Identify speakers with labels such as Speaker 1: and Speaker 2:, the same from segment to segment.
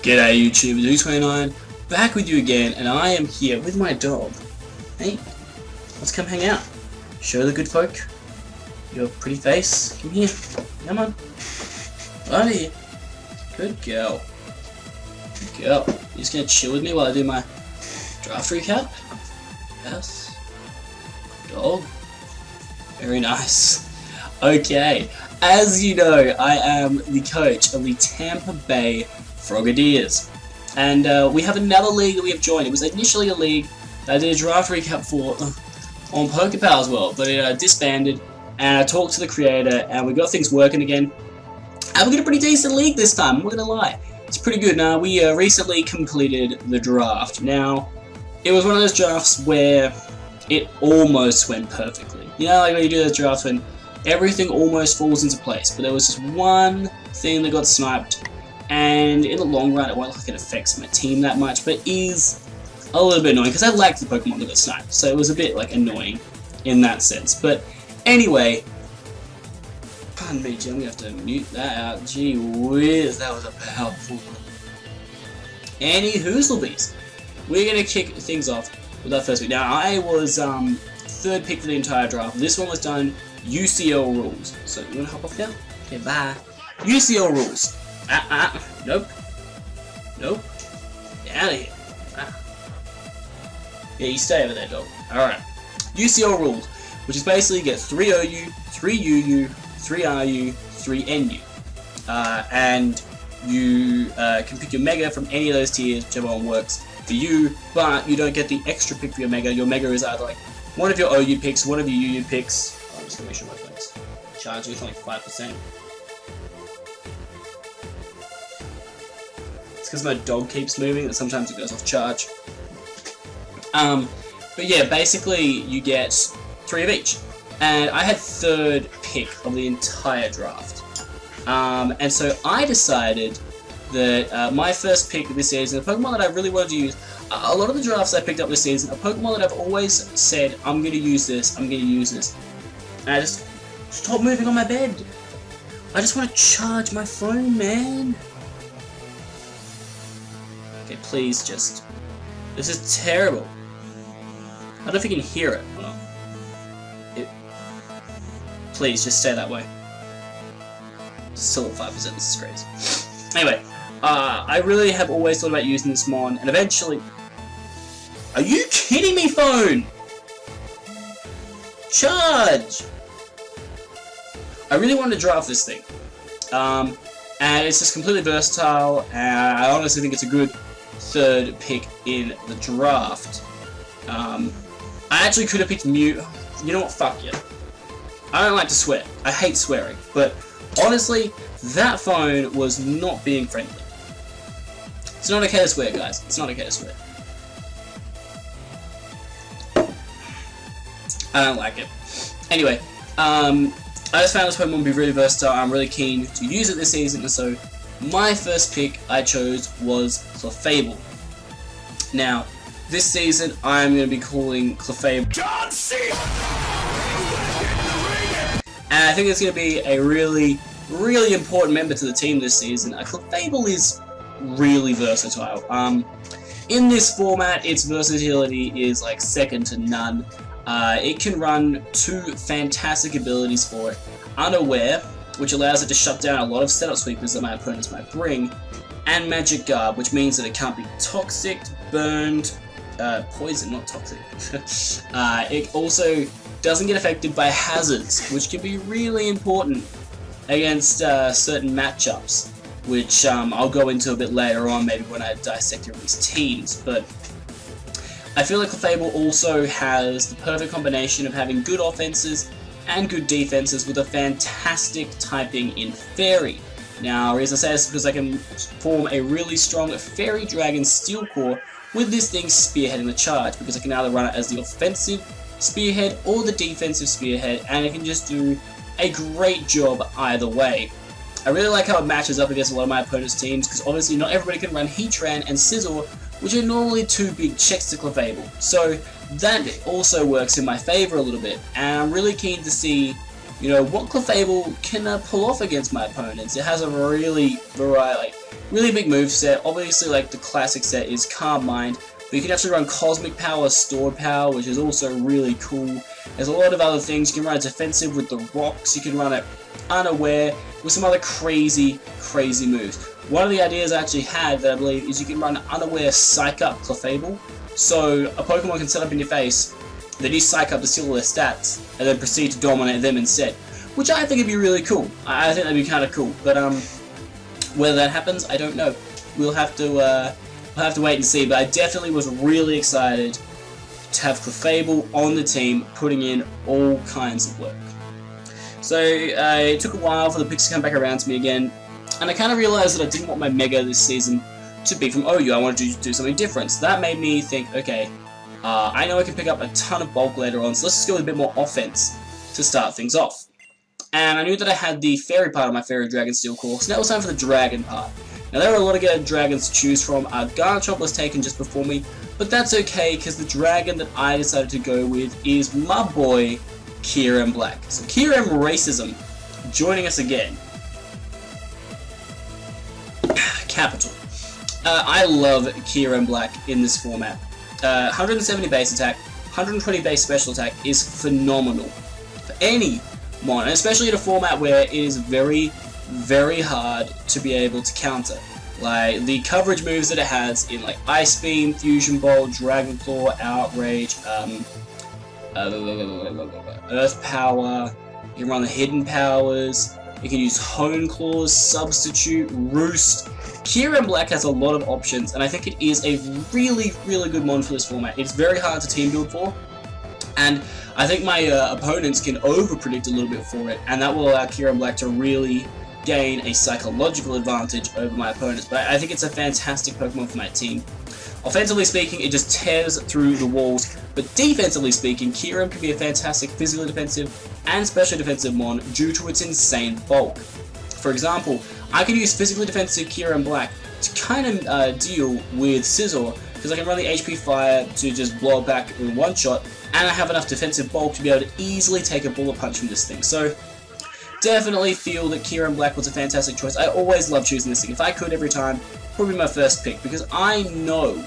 Speaker 1: G'day YouTube, Do29, back with you again, and I am here with my dog. Hey, let's come hang out. Show the good folk your pretty face. Come here, come on. Right here. Good girl. Good girl. You're just gonna chill with me while I do my draft recap? Yes. Dog. Very nice. Okay, as you know, I am the coach of the Tampa Bay Frogadiers, and we have another league that we have joined. It was initially a league that I did a draft recap for on PokerPal as well, but it disbanded, and I talked to the creator, and we got things working again, and we got a pretty decent league this time, I'm not gonna lie. It's pretty good. Now, we recently completed the draft. Now, it was one of those drafts where it almost went perfectly. You know, like when you do those drafts when everything almost falls into place, but there was just one thing that got sniped, and in the long run, it won't look like it affects my team that much, but is a little bit annoying, because I liked the Pokemon that got sniped, so it was a bit, like, annoying in that sense. But anyway, pardon me, Jim, I'm going to have to mute that out. Gee whiz, that was a powerful one. Any hoozlebees, we're going to kick things off with our first pick. Now, I was third pick for the entire draft. This one was done UCL rules. So, you want to hop off now? Okay, bye. UCL rules. Nope. Nope. Get out of here. Yeah, you stay over there, dog. Alright. UCL rules, which is basically get 3 OU, 3 UU, 3 RU, 3 NU. And you can pick your Mega from any of those tiers, whichever one works for you, but you don't get the extra pick for your Mega. Your Mega is either like one of your OU picks, one of your UU picks. I'm just gonna make sure my phone's charging, it's only 5%. Because my dog keeps moving and sometimes it goes off charge. But yeah, basically you get 3 of each. And I had third pick of the entire draft. And so I decided that my first pick of this season, a Pokemon that I really wanted to use, a lot of the drafts I picked up this season, a Pokemon that I've always said, I'm going to use this, I'm going to use this. And I just stop moving on my bed. I just want to charge my phone, man. Okay, please just... This is terrible. I don't know if you can hear it or not. Please, just stay that way. Still at 5%, this is crazy. Anyway, I really have always thought about using this Mon, and eventually... Are you kidding me, phone? Charge! I really wanted to draft this thing. And it's just completely versatile, and I honestly think it's a good third pick in the draft. I actually could have picked Mew. You know what? Fuck you. I don't like to swear. I hate swearing. But honestly, that phone was not being friendly. It's not okay to swear, guys. It's not okay to swear. I don't like it. Anyway, I just found this Pokemon to be really versatile. I'm really keen to use it this season, and so my first pick I chose was Fable. Now, this season I'm going to be calling Fable John Cena! And I think it's going to be a really, really important member to the team this season. Fable is really versatile. In this format, its versatility is like second to none. It can run 2 fantastic abilities for it. Unaware, which allows it to shut down a lot of setup sweepers that my opponents might bring, and Magic Garb, which means that it can't be toxic, burned, poison, not toxic. It also doesn't get affected by hazards, which can be really important against certain matchups, which I'll go into a bit later on, maybe when I dissect these teams. But I feel like Fable also has the perfect combination of having good offenses and good defenses with a fantastic typing in Fairy. Now, the reason I say this is because I can form a really strong Fairy Dragon Steel Core with this thing spearheading the charge, because I can either run it as the offensive spearhead or the defensive spearhead, and it can just do a great job either way. I really like how it matches up against a lot of my opponent's teams, because obviously not everybody can run Heatran and Scizor, which are normally 2 big checks to Fable. So that also works in my favor a little bit, and I'm really keen to see you know, what Clefable can pull off against my opponents. It has a really big move set. Obviously, like the classic set is Calm Mind, but you can actually run Cosmic Power, Stored Power, which is also really cool. There's a lot of other things. You can run it defensive with the rocks. You can run it unaware with some other crazy moves. One of the ideas I actually had that I believe is you can run unaware Psych Up Clefable. So a Pokemon can set up in your face, then you Psych Up to steal all their stats, and then proceed to dominate them instead. Which I think would be really cool. I think that'd be kind of cool. But whether that happens, I don't know. We'll have to wait and see. But I definitely was really excited to have Clefable on the team, putting in all kinds of work. So it took a while for the picks to come back around to me again, and I kind of realized that I didn't want my Mega this season to be from OU. I wanted to do something different. So that made me think, okay, I know I can pick up a ton of bulk later on, so let's just go with a bit more offense to start things off. And I knew that I had the Fairy part of my Fairy Dragon Steel course, and that was time for the Dragon part. Now there were a lot of good dragons to choose from. Garchomp was taken just before me, but that's okay, because the dragon that I decided to go with is my boy, Kyurem Black. So Kyurem Racism joining us again. Capital. I love Kyurem Black in this format. 170 base attack, 120 base special attack is phenomenal for any mon, and especially in a format where it is very hard to be able to counter. Like the coverage moves that it has in like Ice Beam, Fusion Bolt, Dragon Claw, Outrage, Earth Power. You can run the hidden powers. You can use Hone Claws, Substitute, Roost. Kyurem Black has a lot of options, and I think it is a really good mon for this format. It's very hard to team build for, and I think my opponents can over-predict a little bit for it, and that will allow Kyurem Black to really gain a psychological advantage over my opponents. But I think it's a fantastic Pokemon for my team. Offensively speaking, it just tears through the walls, but defensively speaking, Kyurem can be a fantastic physically defensive and special defensive mon due to its insane bulk. For example, I can use physically defensive Kyurem Black to kind of deal with Scizor, because I can run the HP Fire to just blow it back in one shot, and I have enough defensive bulk to be able to easily take a bullet punch from this thing. So definitely feel that Kyurem Black was a fantastic choice. I always love choosing this thing. If I could every time, probably my first pick, because I know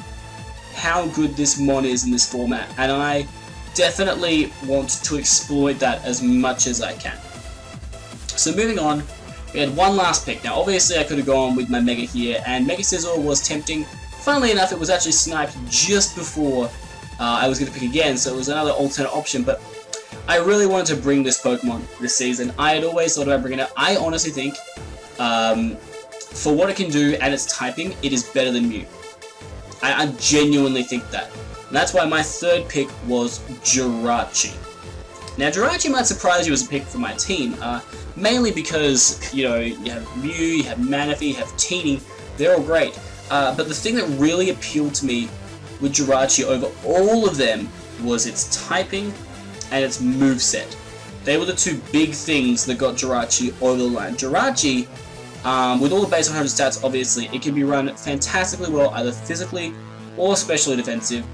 Speaker 1: how good this mon is in this format, and I definitely want to exploit that as much as I can. So moving on, we had one last pick. Now obviously I could have gone with my Mega here, and Mega Scizor was tempting. Funnily enough, it was actually sniped just before I was going to pick again, so it was another alternate option, but I really wanted to bring this Pokemon this season. I had always thought about bringing it. I honestly think, for what it can do and its typing, it is better than Mew. I genuinely think that. And that's why my third pick was Jirachi. Now, Jirachi might surprise you as a pick for my team, mainly because, you know, you have Mew, you have Manaphy, you have Teeny, they're all great. But the thing that really appealed to me with Jirachi over all of them was its typing and its moveset. They were the two big things that got Jirachi over the line. Jirachi, with all the base 100 stats, obviously, it can be run fantastically well, either physically or specially defensive.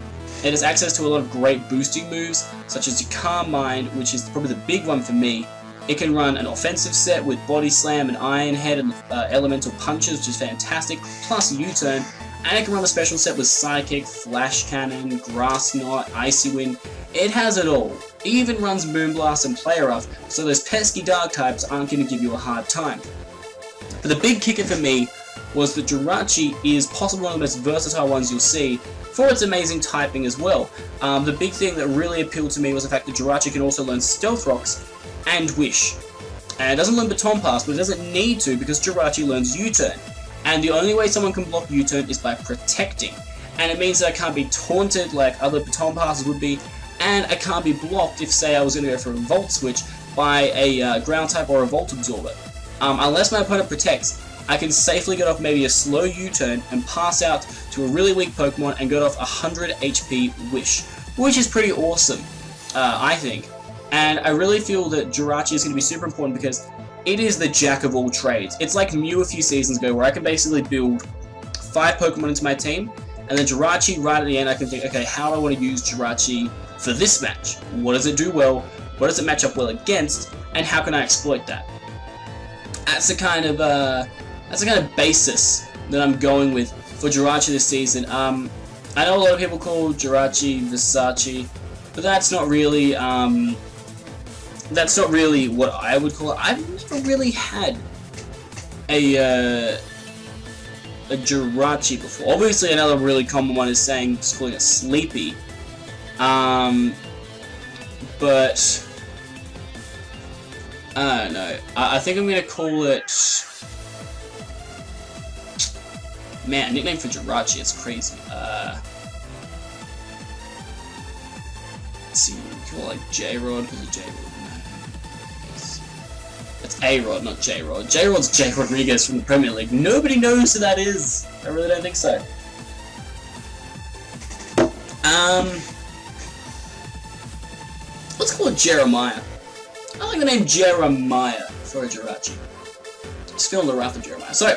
Speaker 1: It has access to a lot of great boosting moves, such as your Calm Mind, which is probably the big one for me. It can run an offensive set with Body Slam and Iron Head and Elemental Punches, which is fantastic, plus U-Turn. And it can run a special set with Psychic, Flash Cannon, Grass Knot, Icy Wind. It has it all. It even runs Moonblast and Play Rough, so those pesky Dark types aren't going to give you a hard time. But the big kicker for me was that Jirachi is possibly one of the most versatile ones you'll see for its amazing typing as well. The big thing that really appealed to me was the fact that Jirachi can also learn Stealth Rocks and Wish. And it doesn't learn Baton Pass, but it doesn't need to because Jirachi learns U-Turn. And the only way someone can block U-Turn is by protecting. And it means that I can't be taunted like other Baton Passes would be, and I can't be blocked if, say, I was going to go for a Volt Switch by a Ground type or a Volt Absorber. Unless my opponent protects, I can safely get off maybe a slow U-Turn and pass out to a really weak Pokemon and get off 100 HP Wish, which is pretty awesome, I think. And I really feel that Jirachi is going to be super important because it is the jack of all trades. It's like Mew a few seasons ago where I can basically build 5 Pokemon into my team, and then Jirachi right at the end I can think, okay, how do I want to use Jirachi for this match? What does it do well? What does it match up well against? and how can I exploit that. That's the kind of basis that I'm going with for Jirachi this season. I know a lot of people call Jirachi Versace, but that's not really what I would call it. I've never really had a Jirachi before. Obviously, another really common one is just calling it Sleepy. But I don't know. I think I'm gonna call it. Man, nickname for Jirachi, it's crazy. Let's see, call it like J-Rod. Is it J-Rod? It's A-Rod, not J-Rod. J-Rod's J. Rodriguez from the Premier League. Nobody knows who that is. I really don't think so. Let's call it Jeremiah. I like the name Jeremiah for a Jirachi. Just feeling the wrath of Jeremiah. So,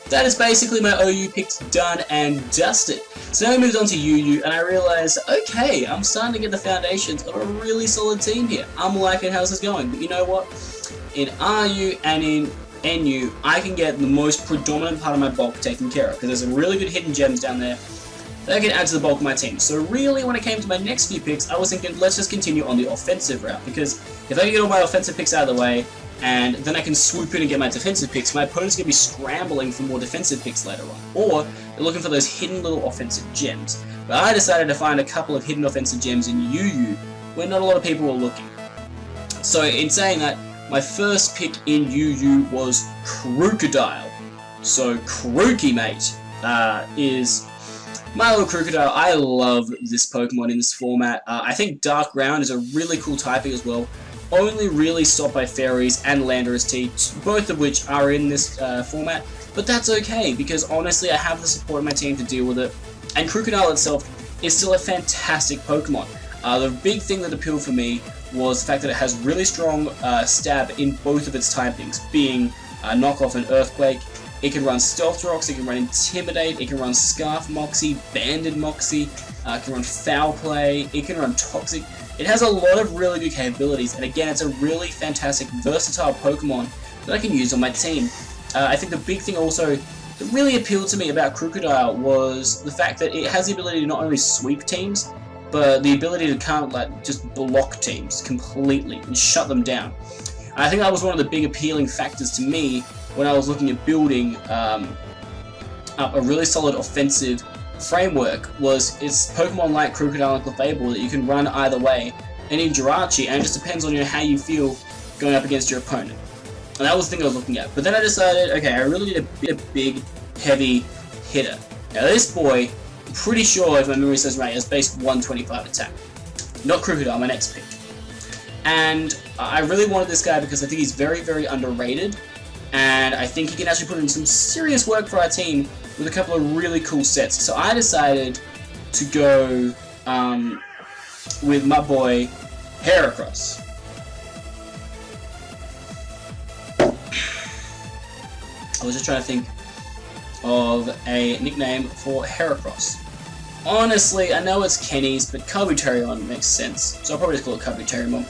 Speaker 1: that is basically my OU picks done and dusted. So now we moved on to UU, and I realized, okay, I'm starting to get the foundations of a really solid team here. I'm liking how this is going, but you know what? In RU and in NU, I can get the most predominant part of my bulk taken care of, because there's some really good hidden gems down there that I can add to the bulk of my team. So really, when it came to my next few picks, I was thinking, let's just continue on the offensive route, because if I can get all my offensive picks out of the way, and then I can swoop in and get my defensive picks, my opponent's going to be scrambling for more defensive picks later on. Or they're looking for those hidden little offensive gems. But I decided to find a couple of hidden offensive gems in UU where not a lot of people were looking. So in saying that, my first pick in UU was Crocodile. So Crookie, mate, is my little Crocodile. I love this Pokemon in this format. I think Dark Ground is a really cool typing as well. Only really stopped by Fairies and Landorus T, both of which are in this format, but that's okay, because honestly I have the support of my team to deal with it, and Crocodile itself is still a fantastic Pokemon. The big thing that appealed for me was the fact that it has really strong stab in both of its typings, being Knockoff and Earthquake. It can run Stealth Rocks, it can run Intimidate, it can run Scarf Moxie, Banded Moxie, it can run Foul Play, it can run Toxic. It has a lot of really good capabilities, and again, it's a really fantastic, versatile Pokemon that I can use on my team. I think the big thing also that really appealed to me about Crocodile was the fact that it has the ability to not only sweep teams, but the ability to kind of like just block teams completely and shut them down. And I think that was one of the big appealing factors to me when I was looking at building up a really solid offensive framework. Was it's Pokemon like Crocodile and Fable that you can run either way, and in Jirachi, and it just depends on how you feel going up against your opponent. And that was the thing I was looking at. But then I decided, okay, I really need a big, heavy hitter. Now this boy, I'm pretty sure, if my memory says right, has base 125 attack. Not Crocodile, my next pick. And I really wanted this guy because I think he's very, very underrated, and I think he can actually put in some serious work for our team with a couple of really cool sets. So I decided to go with my boy Heracross. I was just trying to think of a nickname for Heracross. Honestly, I know it's Kenny's, but Kabuterion makes sense, so I'll probably just call it Kabuterion.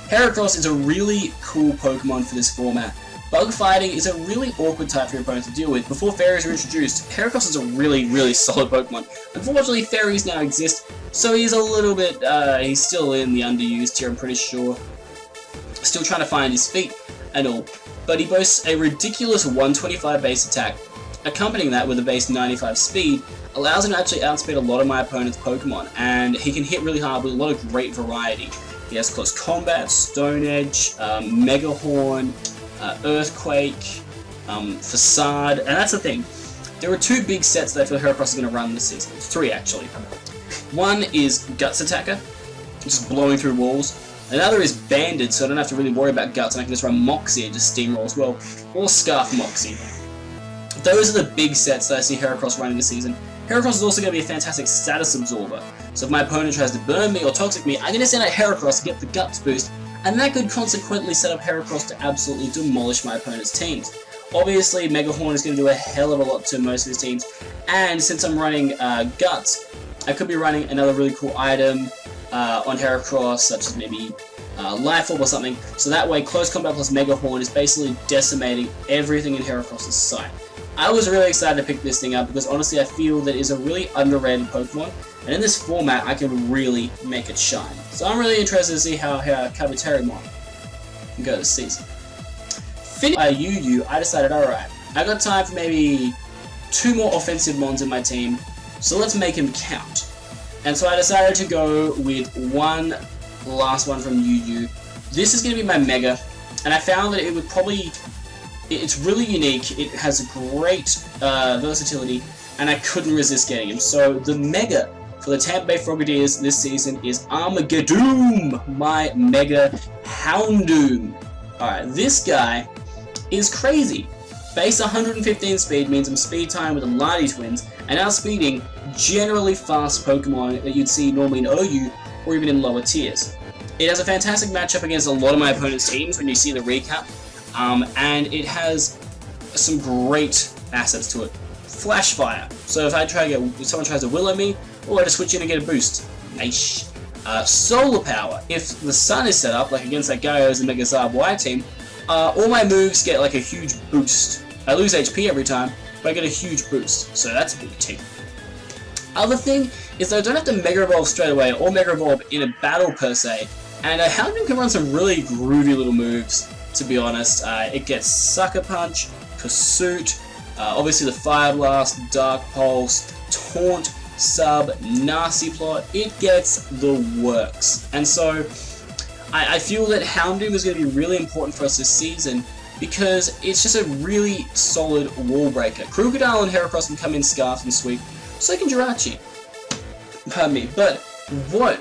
Speaker 1: Heracross is a really cool Pokemon for this format. Bug fighting is a really awkward type for your opponent to deal with. Before Fairies were introduced, Heracross is a really, really solid Pokemon. Unfortunately, Fairies now exist, so he's a little bit, he's still in the underused tier, I'm pretty sure. Still trying to find his feet and all. But he boasts a ridiculous 125 base attack. Accompanying that with a base 95 speed, allows him to actually outspeed a lot of my opponent's Pokemon, and he can hit really hard with a lot of great variety. He has Close Combat, Stone Edge, Mega Horn, Earthquake, Facade, and that's the thing. There are two big sets that I feel Heracross is going to run this season. Three, actually. One is Guts Attacker, just blowing through walls. Another is Banded, so I don't have to really worry about Guts, and I can just run Moxie and just steamroll as well. Or Scarf Moxie. Those are the big sets that I see Heracross running this season. Heracross is also going to be a fantastic status absorber. So if my opponent tries to burn me or toxic me, I'm going to send out Heracross to get the Guts boost, and that could consequently set up Heracross to absolutely demolish my opponent's teams. Obviously, Mega Horn is going to do a hell of a lot to most of his teams, and since I'm running Guts, I could be running another really cool item on Heracross, such as maybe Life Orb or something, so that way Close Combat plus Mega Horn is basically decimating everything in Heracross's sight. I was really excited to pick this thing up because honestly I feel that it is a really underrated Pokemon, and in this format I can really make it shine. So I'm really interested to see how Kabuterimon can go this season. Finished by UU, I decided, alright, I got time for maybe 2 more offensive mons in my team, so let's make him count. And so I decided to go with one last one from UU. This is going to be my Mega, and I found that it would probably... It's really unique, it has great versatility, and I couldn't resist getting him. So the Mega for the Tampa Bay Frogadiers this season is Armageddon, my Mega Houndoom. Alright, this guy is crazy. Base 115 speed means I'm speed time with the Lati Twins, and outspeeding generally fast Pokemon that you'd see normally in OU or even in lower tiers. It has a fantastic matchup against a lot of my opponent's teams when you see the recap. And it has some great assets to it. Flash Fire. So if someone tries to Willow me, I just switch in and get a boost. Nice. Solar Power. If the sun is set up, like against that guy who's the Mega Zarb Y team, all my moves get like a huge boost. I lose HP every time, but I get a huge boost. So that's a big tip. Other thing is that I don't have to Mega Evolve straight away or Mega Evolve in a battle per se, and Houndoom can run some really groovy little moves. To be honest, it gets Sucker Punch, Pursuit, obviously the Fire Blast, Dark Pulse, Taunt, Sub, Nasty Plot. It gets the works. And so, I feel that Houndoom is going to be really important for us this season because it's just a really solid wall breaker. Crocodile and Heracross can come in Scarf and Sweep, so can Jirachi. Pardon me. But what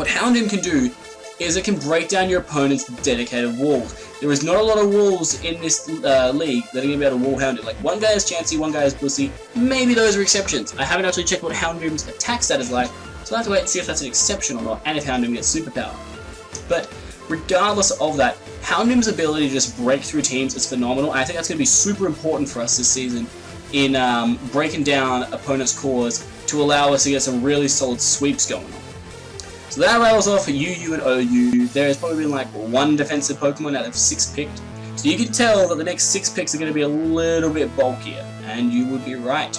Speaker 1: Houndoom can do is it can break down your opponent's dedicated walls. There is not a lot of walls in this league that are going to be able to wall Houndoom. Like, one guy is Chansey, one guy is Bussy. Maybe those are exceptions. I haven't actually checked what Houndoom's attack stat is like, so I'll have to wait and see if that's an exception or not, and if Houndoom gets Superpower. But regardless of that, Houndoom's ability to just break through teams is phenomenal, and I think that's going to be super important for us this season in breaking down opponents' cores to allow us to get some really solid sweeps going on. So that rattles off UU and OU. There has probably been like 1 defensive Pokemon out of 6 picked. So you can tell that the next 6 picks are going to be a little bit bulkier, and you would be right.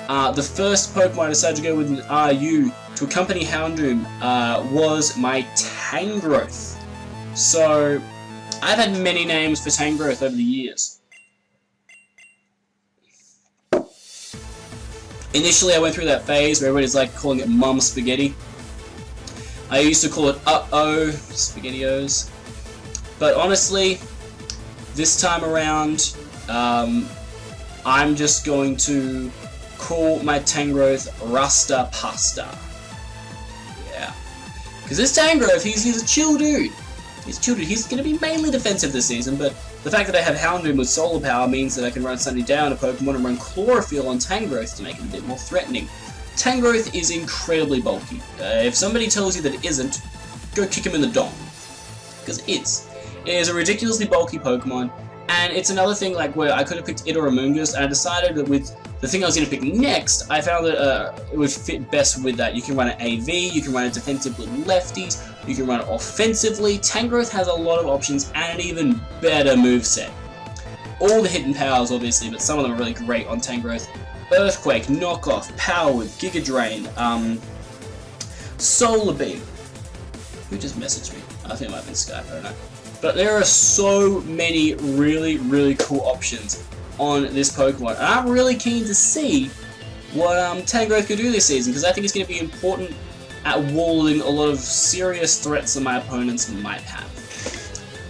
Speaker 1: The first Pokemon I decided to go with an RU to accompany Houndoom was my Tangrowth. So I've had many names for Tangrowth over the years. Initially I went through that phase where everybody's like calling it Mum Spaghetti. I used to call it Uh-Oh SpaghettiOs. But honestly, this time around, I'm just going to call my Tangrowth Rasta Pasta. Yeah. Because this Tangrowth, he's a chill dude. He's a chill dude. He's going to be mainly defensive this season, but the fact that I have Houndoom with Solar Power means that I can run Sunny Down a Pokemon and run Chlorophyll on Tangrowth to make it a bit more threatening. Tangrowth is incredibly bulky. If somebody tells you that it isn't, go kick him in the dong. Because it is. It is a ridiculously bulky Pokemon, and it's another thing like where I could have picked it or Amoonguss, and I decided that with the thing I was going to pick next, I found that it would fit best with that. You can run it AV, you can run it defensive with lefties, you can run it offensively. Tangrowth has a lot of options and an even better moveset. All the hidden powers obviously, but some of them are really great on Tangrowth. Earthquake, Knockoff, Power Whip, Giga Drain, Solar Beam. Who just messaged me? I think it might have been Skype, I don't know. But there are so many really cool options on this Pokemon, and I'm really keen to see what Tangrowth could do this season, because I think it's going to be important at walling a lot of serious threats that my opponents might have.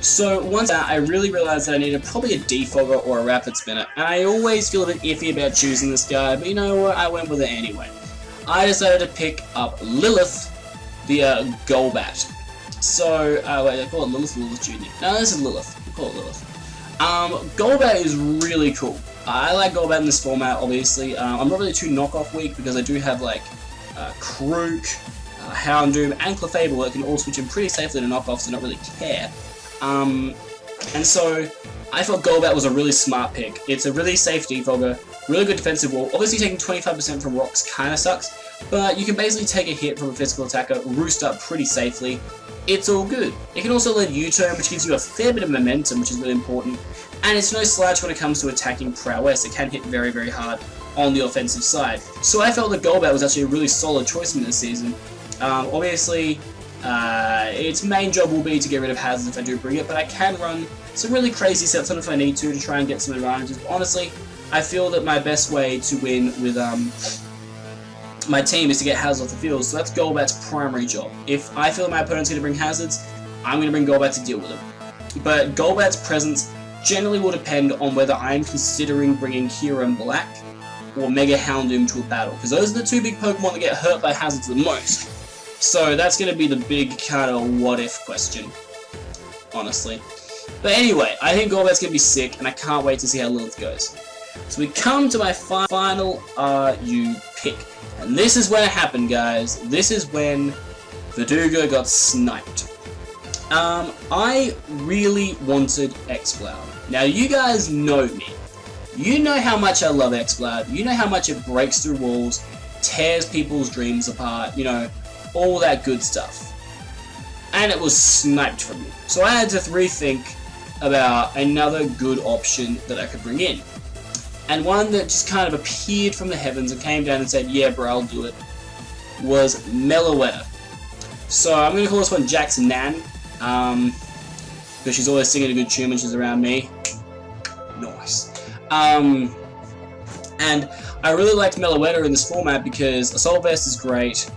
Speaker 1: So once I really realized that I needed probably a Defogger or a Rapid Spinner, and I always feel a bit iffy about choosing this guy, but you know what, I went with it anyway. I decided to pick up Lilith, the Golbat. So, wait, I call it Lilith or Lilith Jr.? No, this is Lilith. We call it Lilith. Golbat is really cool. I like Golbat in this format, obviously. I'm not really too knockoff weak because I do have like Krook, Houndoom, and Clefable that can all switch in pretty safely to knockoffs and not really care. And so I thought Golbat was a really smart pick. It's a really safe defogger, really good defensive wall. Obviously taking 25% from rocks kinda sucks, but you can basically take a hit from a physical attacker, roost up pretty safely, it's all good. It can also lead U-turn, which gives you a fair bit of momentum, which is really important. And it's no slouch when it comes to attacking prowess. It can hit very, very hard on the offensive side. So I felt that Golbat was actually a really solid choice in this season. Obviously, its main job will be to get rid of hazards if I do bring it, but I can run some really crazy sets on if I need to try and get some advantages. But honestly, I feel that my best way to win with my team is to get hazards off the field, so that's Golbat's primary job. If I feel my opponent's going to bring hazards, I'm going to bring Golbat to deal with them. But Golbat's presence generally will depend on whether I'm considering bringing Kyurem Black or Mega Houndoom to a battle, because those are the two big Pokemon that get hurt by hazards the most. So that's going to be the big kind of what-if question, honestly. But anyway, I think Golbat's going to be sick, and I can't wait to see how Lilith goes. So we come to my final RU pick. And this is when it happened, guys. This is when Verdugo got sniped. I really wanted X-Cloud. Now, you guys know me. You know how much I love X-Cloud. You know how much it breaks through walls, tears people's dreams apart, you know, all that good stuff. And it was sniped from me. So I had to rethink about another good option that I could bring in. And one that just kind of appeared from the heavens and came down and said, yeah bro, I'll do it, was Meloetta. So I'm going to call this one Jack's Nan, because she's always singing a good tune when she's around me. Nice. And I really liked Meloetta in this format because Assault Vest is great,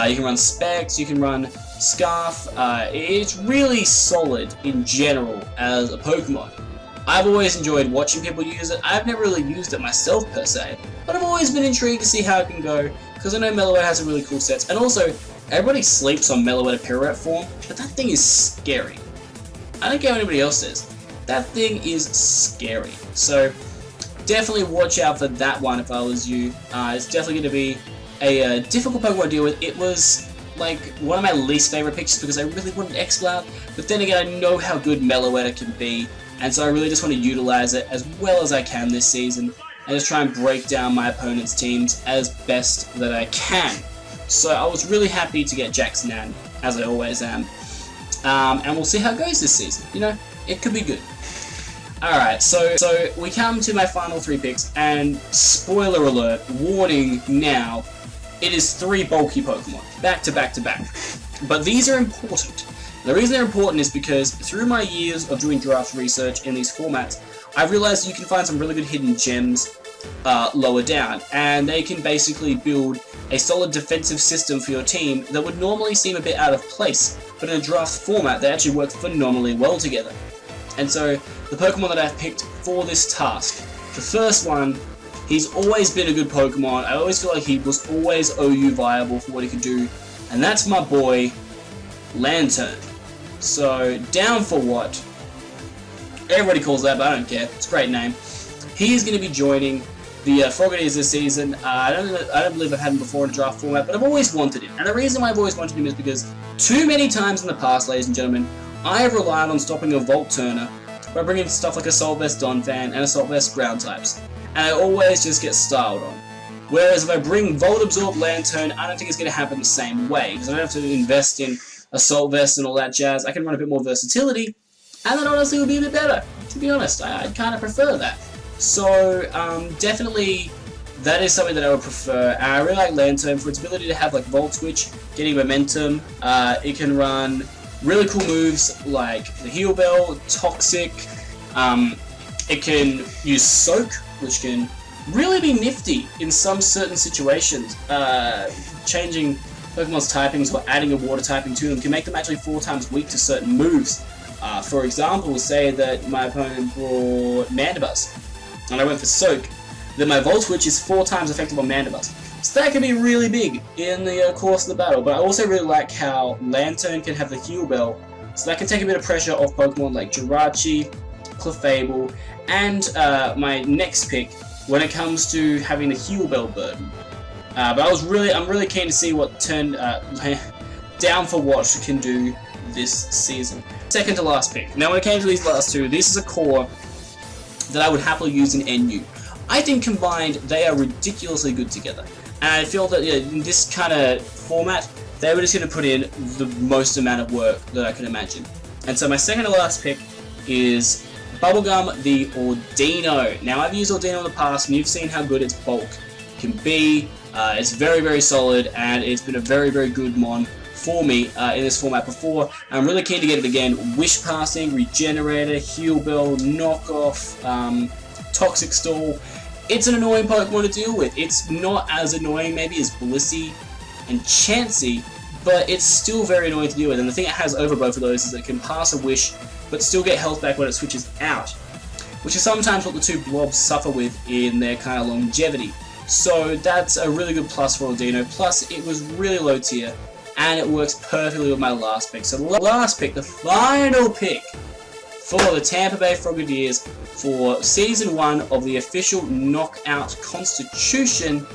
Speaker 1: you can run Specs, you can run Scarf, it's really solid in general as a Pokemon. I've always enjoyed watching people use it. I've never really used it myself per se, but I've always been intrigued to see how it can go, because I know Meloetta has some really cool sets, and also, everybody sleeps on Meloetta Pirouette form, but that thing is scary. I don't care what anybody else says, that thing is scary. So, definitely watch out for that one if I was you. It's definitely going to be a difficult Pokemon to deal with. It was like one of my least favorite picks because I really wanted X-Cloud, but then again I know how good Meloetta can be, and so I really just want to utilize it as well as I can this season, and just try and break down my opponent's teams as best that I can. So I was really happy to get Jack's Nan, as I always am, and we'll see how it goes this season. You know, it could be good. Alright, so we come to my final three picks, and spoiler alert, warning now, it is 3 bulky Pokemon, back to back to back. But these are important. The reason they're important is because through my years of doing draft research in these formats, I've realized you can find some really good hidden gems lower down, and they can basically build a solid defensive system for your team that would normally seem a bit out of place, but in a draft format they actually work phenomenally well together. And so, the Pokemon that I've picked for this task, the first one, he's always been a good Pokemon. I always feel like he was always OU viable for what he could do, and that's my boy, Lantern. So, down for what? Everybody calls that, but I don't care. It's a great name. He is going to be joining the Frogadiers this season. I don't believe I've had him before in a draft format, but I've always wanted him. And the reason why I've always wanted him is because too many times in the past, ladies and gentlemen, I have relied on stopping a Volt Turner by bringing stuff like Assault Vest Donphan and Assault Vest Ground types, and I always just get styled on. Whereas if I bring Volt Absorb Lantern, I don't think it's going to happen the same way, because I don't have to invest in Assault Vest and all that jazz. I can run a bit more versatility, and that honestly would be a bit better, to be honest. I'd kind of prefer that. So, definitely, that is something that I would prefer. And I really like Lantern for its ability to have like Volt Switch, getting momentum. It can run really cool moves like the Heal Bell, Toxic. It can use Soak, which can really be nifty in some certain situations. Changing Pokemon's typings or adding a water typing to them can make them actually 4 times weak to certain moves. For example, say that my opponent brought Mandibuzz, and I went for Soak, then my Volt Switch is 4 times effective on Mandibuzz. So that can be really big in the course of the battle, but I also really like how Lantern can have the Heal Bell, so that can take a bit of pressure off Pokemon like Jirachi, Fable, and my next pick when it comes to having the Heal Bell burden. But I'm really keen to see what Down for What can do this season. Second to last pick. Now when it came to these last two, this is a core that I would happily use in NU. I think combined they are ridiculously good together. And I feel that in this kind of format, they were just going to put in the most amount of work that I could imagine. And so my second to last pick is Bubblegum the Ordino. Now, I've used Ordino in the past, and you've seen how good its bulk can be. It's very, very solid, and it's been a very, very good mon for me in this format before. I'm really keen to get it again. Wish Passing, Regenerator, Heal Bell, Knockoff, Toxic Stall. It's an annoying Pokemon to deal with. It's not as annoying maybe as Blissey and Chansey, but it's still very annoying to deal with. And the thing it has over both of those is that it can pass a Wish, but still get health back when it switches out, which is sometimes what the two blobs suffer with in their kind of longevity. So that's a really good plus for Ordino. Plus, it was really low tier, and it works perfectly with my last pick. So the last pick, the final pick for the Tampa Bay Frogadiers for Season 1 of the official KnockOut Constitution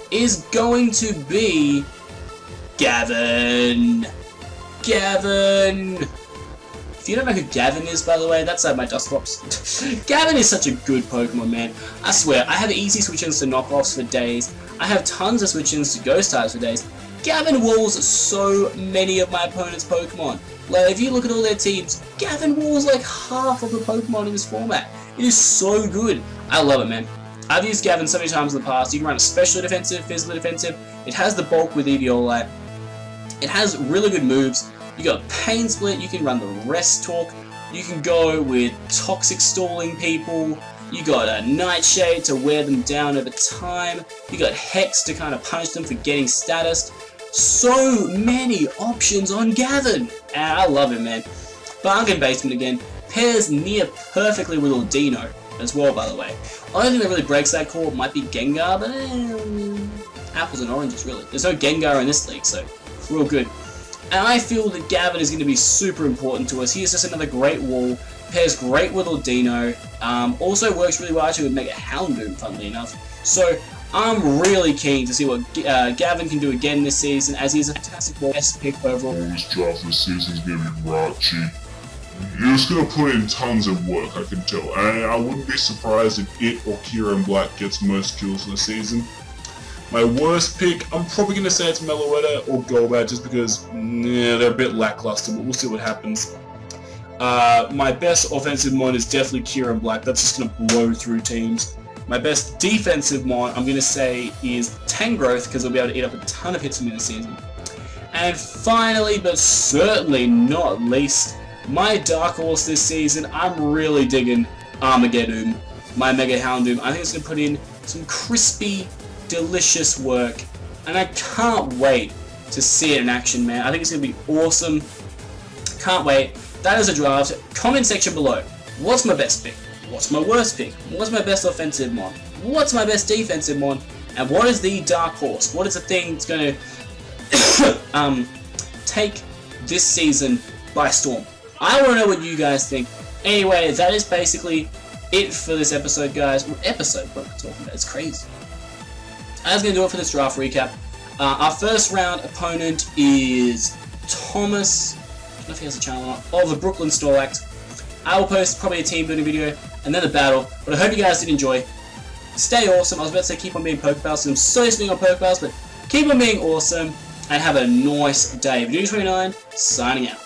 Speaker 1: is going to be Gavin. Gavin! If you don't know who Gavin is, by the way, that's my Dusclops. Gavin is such a good Pokemon, man. I swear, I have easy switch-ins to knockoffs for days. I have tons of switch-ins to ghost types for days. Gavin walls so many of my opponent's Pokemon. Like, if you look at all their teams, Gavin walls like half of the Pokemon in this format. It is so good. I love it, man. I've used Gavin so many times in the past. You can run a specially defensive, physically defensive. It has the bulk with Eviolite. It has really good moves. You got Pain Split, you can run the Rest Talk, you can go with Toxic Stalling people, you got a Nightshade to wear them down over time, you got Hex to kind of punish them for getting status. So many options on Gavin, and I love it, man. Bargain Basement again, pairs near perfectly with Ordino as well, by the way. Only thing that really breaks that call might be Gengar, but apples and oranges, really. There's no Gengar in this league, so real good. And I feel that Gavin is going to be super important to us. He is just another great wall, pairs great with Ordino, also works really well actually with Mega Houndoom, funnily enough. So I'm really keen to see what Gavin can do again this season, as he's a fantastic best pick overall.
Speaker 2: This draft this season is going to be raunchy. It's going to put in tons of work, I can tell. And I wouldn't be surprised if it or Kieran Black gets most kills this season. My worst pick, I'm probably going to say it's Meloetta or Golbat, just because they're a bit lackluster, but we'll see what happens. My best offensive mon is definitely Kieran Black. That's just going to blow through teams. My best defensive mon, I'm going to say, is Tangrowth, because he'll be able to eat up a ton of hits from me this season. And finally, but certainly not least, my dark horse this season, I'm really digging Armageddon, my Mega Houndoom. I think it's going to put in some crispy, delicious work, and I can't wait to see it in action, man. I think it's going to be awesome. Can't wait. That is a draft. Comment section below. What's my best pick? What's my worst pick? What's my best offensive mon? What's my best defensive mon? And what is the dark horse? What is the thing that's going to take this season by storm? I want to know what you guys think. Anyway, that is basically it for this episode, guys. What episode? What am I talking about? It's crazy. I was going to do it for this draft recap. Our first round opponent is Thomas, I don't know if he has a channel or not, of the Brooklyn Snorlax. I will post probably a team building video and then the battle, but I hope you guys did enjoy. Stay awesome. I was about to say keep on being Pokeballs, I'm so used to being on Pokeballs, but keep on being awesome and have a nice day. Video 29, signing out.